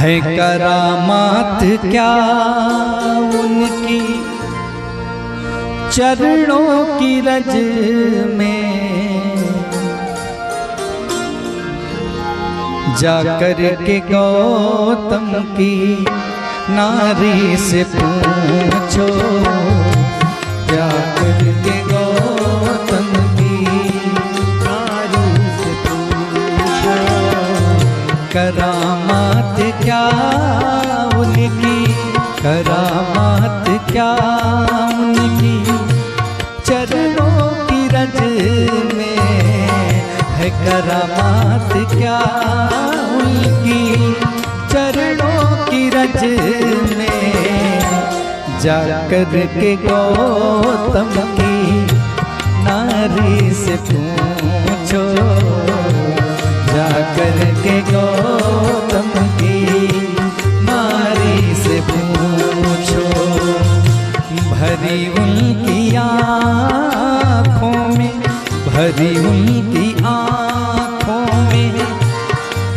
है करामात क्या उनकी चरणों की रज में, जाकर के गौतम की नारी से पूछो, जाकर के गौतम की नारी से पूछो, करामात क्या उनकी, करामात क्या उनकी चरणों की रज में, है करामात क्या उनकी चरणों की रज में, जाकर के गौतम की नारी से पूछो, जाकर के गौतम की नारी से पूछो। भरी उनकी आँखों में, भरी उनकी आँखों में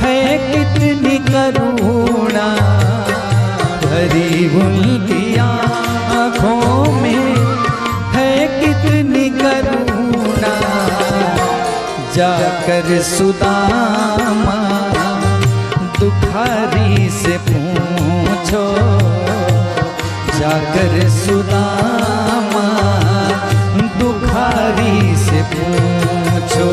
है कितनी करुणा, भरी उनकी आँखों में है कितनी करुणा, जाकर सुदामा दुखारी से पूछो, जाकर सुदामा दुखारी से पूछो।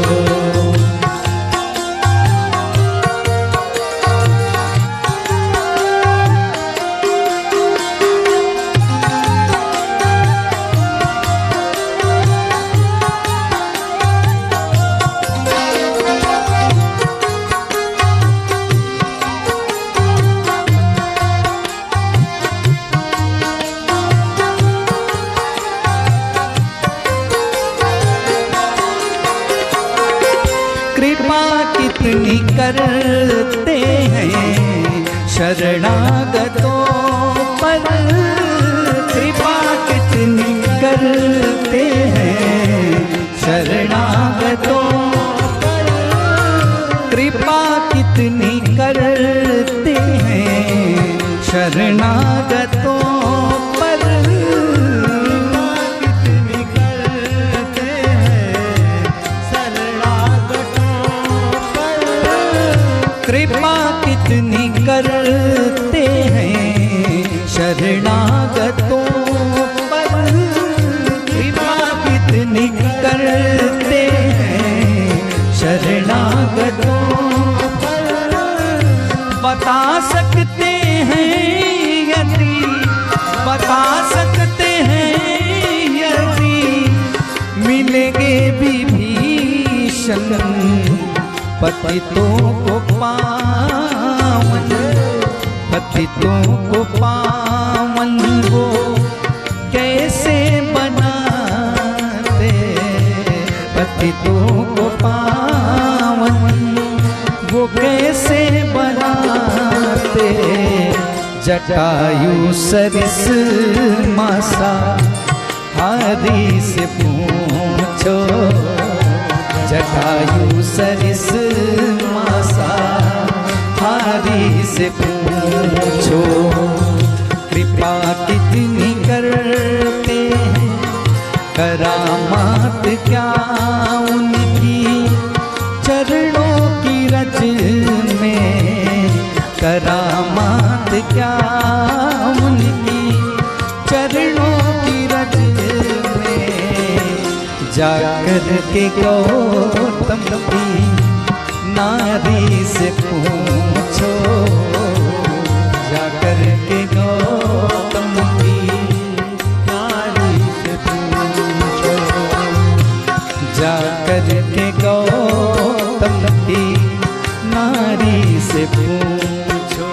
कृपा कितनी करते हैं शरणागतों पर, कृपा कितनी करते हैं शरणागतों पर, कृपा कितनी करते हैं शरणागतों पर, कृपा कितनी करते हैं शरणागतों पर, कृपा कितनी करते हैं शरणागतों पर, बता सकते हैं यदि, बता सकते हैं यदि मिलेंगे विभीषण पतितों को पावन, पतितों को पावन वो कैसे बनाते, पतितों को पावन वो कैसे बनाते, जटायु सरिस मासा हारी से पूछो, जटायु सरिस मासा हारी से पूछो। कृपा कितनी करते हैं करामात क्या उनकी चरणों की रज में, करामात क्या उनकी चरणों की रज में, जाकर के गौतम की नारी से पूछो, जाकर के गौतम की नारी से पूछो, जाकर के गौतम की नारी से पूछो।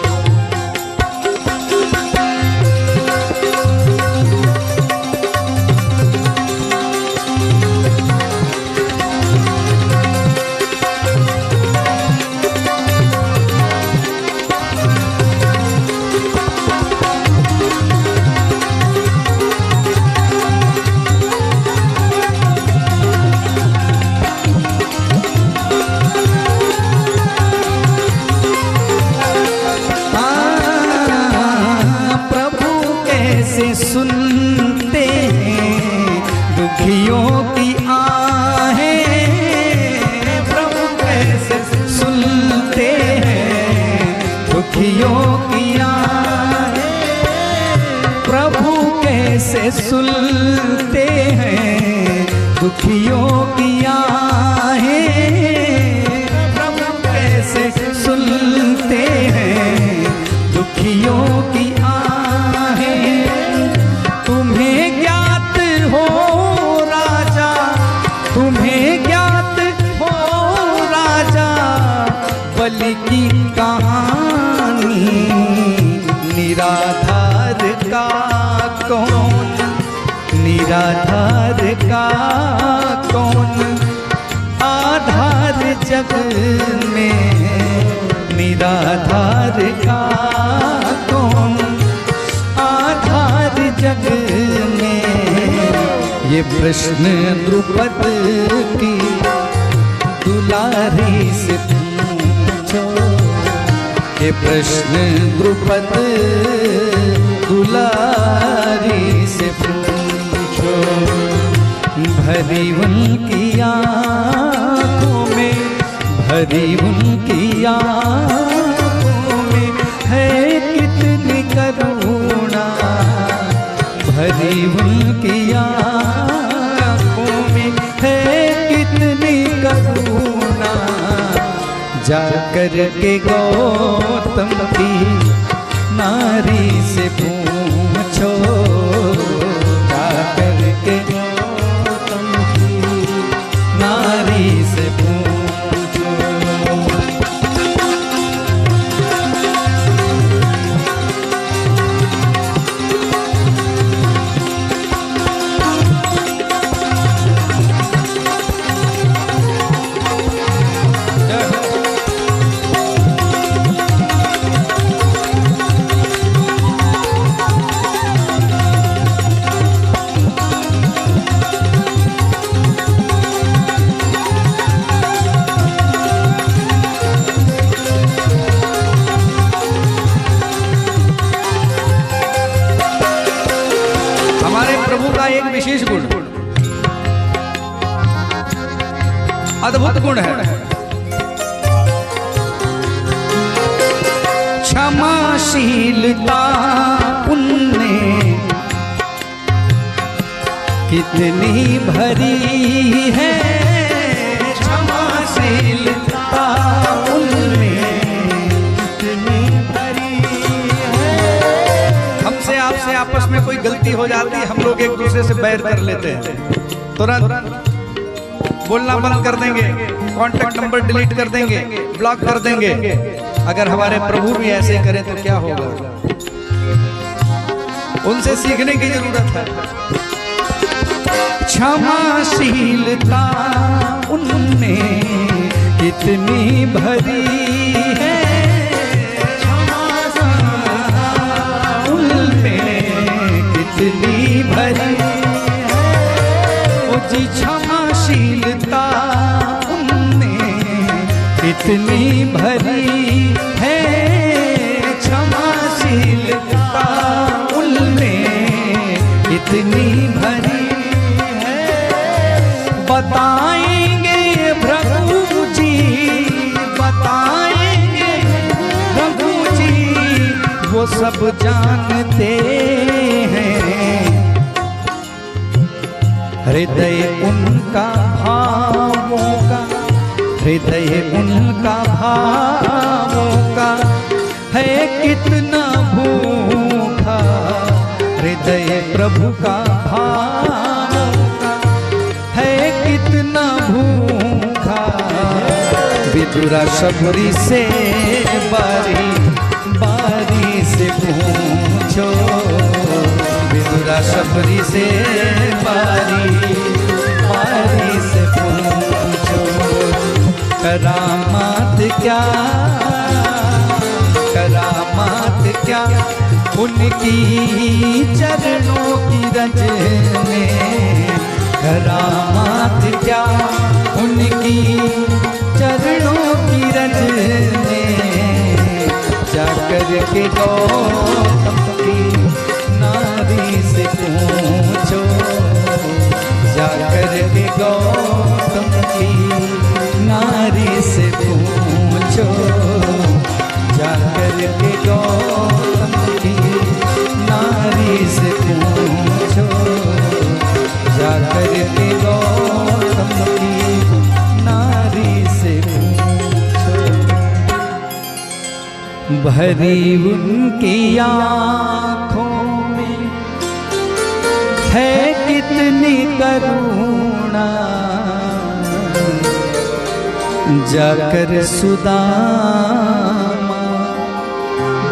कैसे सुनते हैं दुखियों की आहें, प्रभु कैसे सुनते हैं दुखियों की आहें, प्रभु कैसे सुनते हैं दुखियों की आहें, प्रभु कैसे सुनते हैं दुखियों की आहें। तुम्हें ज्ञात हो राजा, तुम्हें ज्ञात हो राजा बलि की कहानी, निराधार का कौन, निराधार का कौन आधार जग में, निराधार का कौन आधार जग में। ये प्रश्न द्रुपद की दुलारी से पूछो, ये प्रश्न द्रुपद दुलारी से पूछो। भरी उनकी आँखों में, भरी उनकी आँखों में है कितनी करुणा, भरी उनकी आँखों में है कितनी करुणा। जाकर के गौतम की नारी से पूछो, जाकर के गौतम की नारी से पूछो। एक विशेष गुण, अद्भुत गुण है, क्षमाशीलता उनमें कितनी भरी है, क्षमाशीलता उनमें कितनी भरी है। हमसे आपसे आपस में कोई गलती हो जाती है, हम लोग एक दूसरे से बैर कर लेते हैं, तुरंत बोलना बंद कर देंगे, कांटेक्ट नंबर डिलीट कर देंगे, ब्लॉक कर देंगे। अगर हमारे प्रभु भी ऐसे करें तो क्या होगा? उनसे सीखने की जरूरत है। क्षमाशीलता उनमें कितनी भरी है, कितनी भरी है, ओ जी क्षमाशीलता उनमें कितनी भरी है, क्षमाशीलता उनमें कितनी भरी है। बताएंगे प्रभु जी, बताएंगे प्रभु जी, वो सब जानते हैं, हृदय उनका भावों का, हृदय उनका भावों का है कितना भूखा, हृदय प्रभु का भावों का है कितना भूखा। विदुरा शबरी से बारी बारी से पूछो, विदुरा शबरी से बारी बारी से पूछो। करामात क्या, करामात क्या उनकी चरणों की रज में, करामात क्या उनकी चरणों की रज में। जाकर के गौतम की नारी नारी से पूछो, जाकर के गौतम की नारी से पूछो, जाकर के गौतम की नारी से पूछो, जाकर के गौतम की नारी से पूछो। भरी उनकी आँखों में है कितनी करुणा, जाकर सुदामा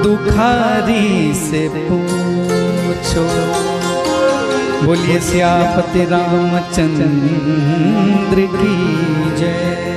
दुखारी से पूछो। बोलिए सियापति रामचंद्र की जय।